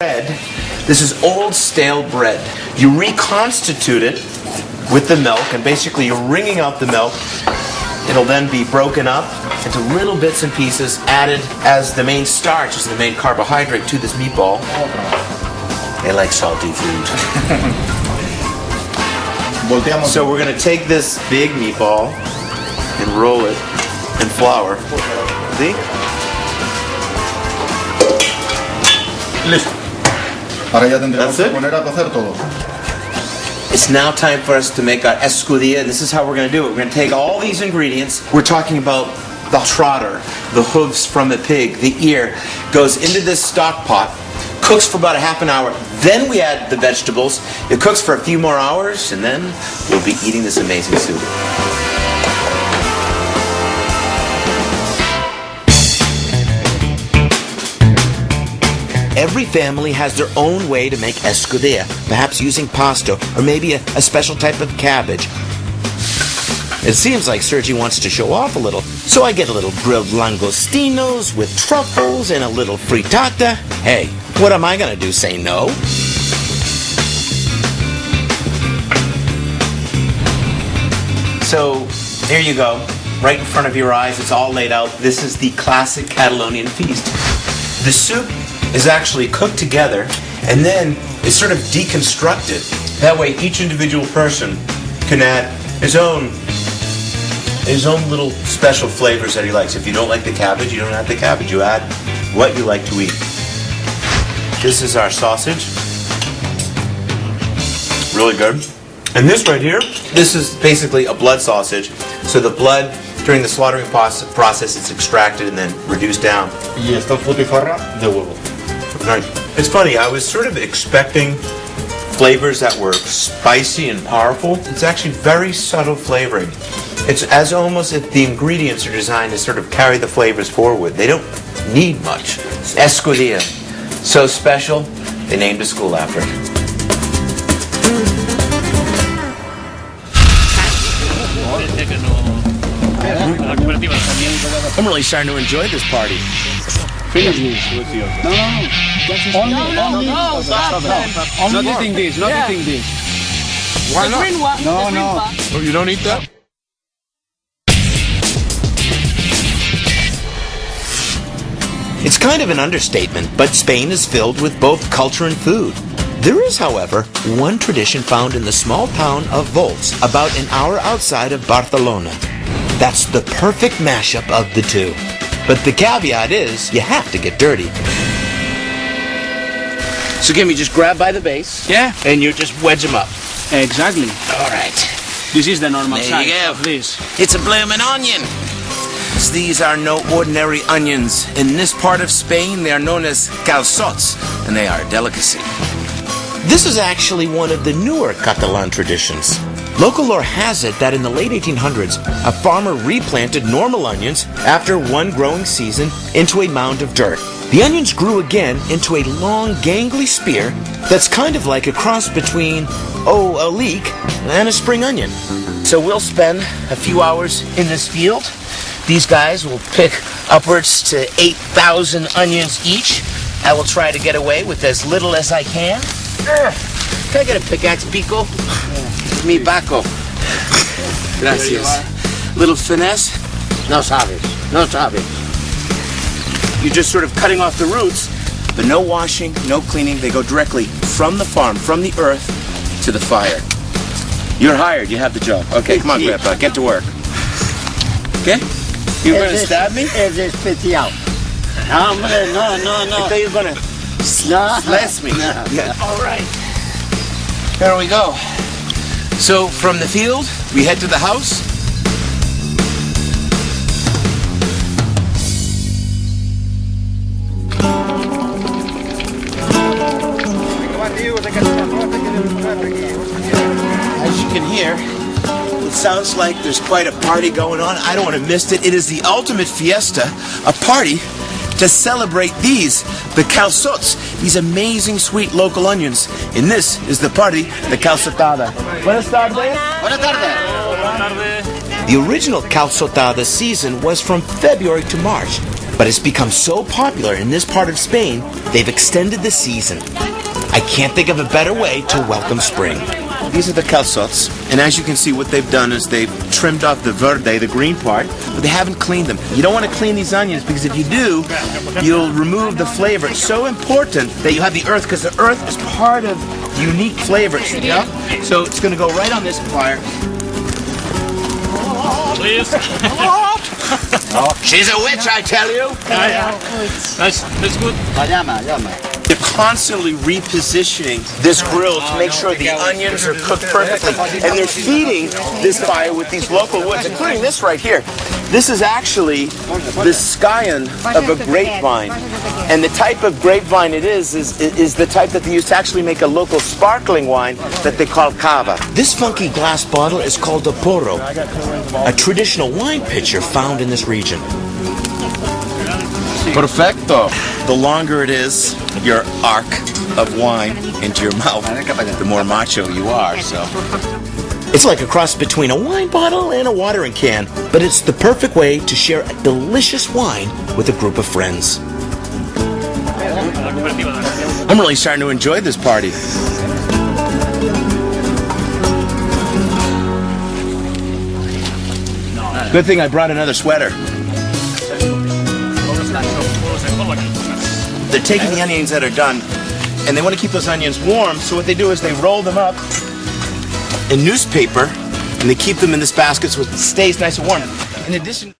bread. This is old stale bread. You reconstitute it with the milk, and basically you're wringing out the milk. It'll then be broken up into little bits and pieces, added as the main starch, as the main carbohydrate to this meatball. They like salty food. So we're going to take this big meatball and roll it in flour. See? Listo. Ahora ya tendremos que poner a cocer todo. It's now time for us to make our escudilla. This is how we're going to do it. We're going to take all these ingredients. We're talking about the trotter, the hooves from a pig, the ear, goes into this stock pot, cooks for about a half an hour. Then we add the vegetables. It cooks for a few more hours, and then we'll be eating this amazing soup. Every family has their own way to make escudilla, perhaps using pasta or maybe a special type of cabbage. It seems like Sergi wants to show off a little, so I get a little grilled langostinos with truffles and a little frittata. Hey, what am I going to do, say no? So, here you go, right in front of your eyes, it's all laid out. This is the classic Catalonian feast. The soup is actually cooked together and then it's sort of deconstructed. That way each individual person can add his own little special flavors that he likes. If you don't like the cabbage, you don't add the cabbage. You add what you like to eat. This is our sausage. Really good. And this right here, this is basically a blood sausage. So the blood, during the slaughtering process, it's extracted and then reduced down. Y esta butifarra de huevo. Nice. It's funny, I was sort of expecting flavors that were spicy and powerful. It's actually very subtle flavoring. It's as almost if the ingredients are designed to sort of carry the flavors forward. They don't need much. Escudilla. So special, they named a school after it. I'm really starting to enjoy this party. Finish this. No. Not eating this, not eating this. Why not? No. Oh, you don't eat that? It's kind of an understatement, but Spain is filled with both culture and food. There is, however, one tradition found in the small town of Volts, about an hour outside of Barcelona. That's the perfect mashup of the two. But the caveat is, you have to get dirty. So Kim, you just grab by the base. Yeah. And you just wedge them up. Exactly. All right. This is the normal There size you go. of this. It's a bloomin' onion. These are no ordinary onions. In this part of Spain, they are known as calçots, and they are a delicacy. This is actually one of the newer Catalan traditions. Local lore has it that in the late 1800s, a farmer replanted normal onions after one growing season into a mound of dirt. The onions grew again into a long, gangly spear that's kind of like a cross between, a leek and a spring onion. So we'll spend a few hours in this field. These guys will pick upwards to 8,000 onions each. I will try to get away with as little as I can. Can I get a pickaxe, Pico? Mi Paco. Gracias. Little finesse. No sabes. You're just sort of cutting off the roots, but no washing, no cleaning. They go directly from the farm, from the earth, to the fire. You're hired. You have the job. Okay, come on, Grandpa. Get to work. Okay? You're going to stab me? Es especial. No, hombre, no. I thought you were going to slice me. No. Yeah. All right. There we go. So from the field, we head to the house. As you can hear, it sounds like there's quite a party going on. I don't want to miss it. It is the ultimate fiesta, a party to celebrate these, the calçots, these amazing sweet local onions. And this is the party, the calçotada. Buenas tardes. Buenas tardes. The original calçotada season was from February to March. But it's become so popular in this part of Spain, they've extended the season. I can't think of a better way to welcome spring. These are the calzots, and as you can see, what they've done is they've trimmed off the verde, the green part, but they haven't cleaned them. You don't want to clean these onions because if you do, you'll remove the flavor. It's so important that you have the earth because the earth is part of unique flavors. Yeah? So it's going to go right on this fire. Please. She's a witch, I tell you. That's good. They're constantly repositioning this grill to make sure the onions are cooked perfectly. And they're feeding this fire with these local woods, including this right here. This is actually the scion of a grapevine. And the type of grapevine it is the type that they use to actually make a local sparkling wine that they call cava. This funky glass bottle is called a porro, a traditional wine pitcher found in this region. Perfecto. The longer it is, your arc of wine into your mouth, the more macho you are, so. It's like a cross between a wine bottle and a watering can, but it's the perfect way to share a delicious wine with a group of friends. I'm really starting to enjoy this party. Good thing I brought another sweater. They're taking the onions that are done, and they want to keep those onions warm, so what they do is they roll them up in newspaper, and they keep them in this basket so it stays nice and warm. In addition...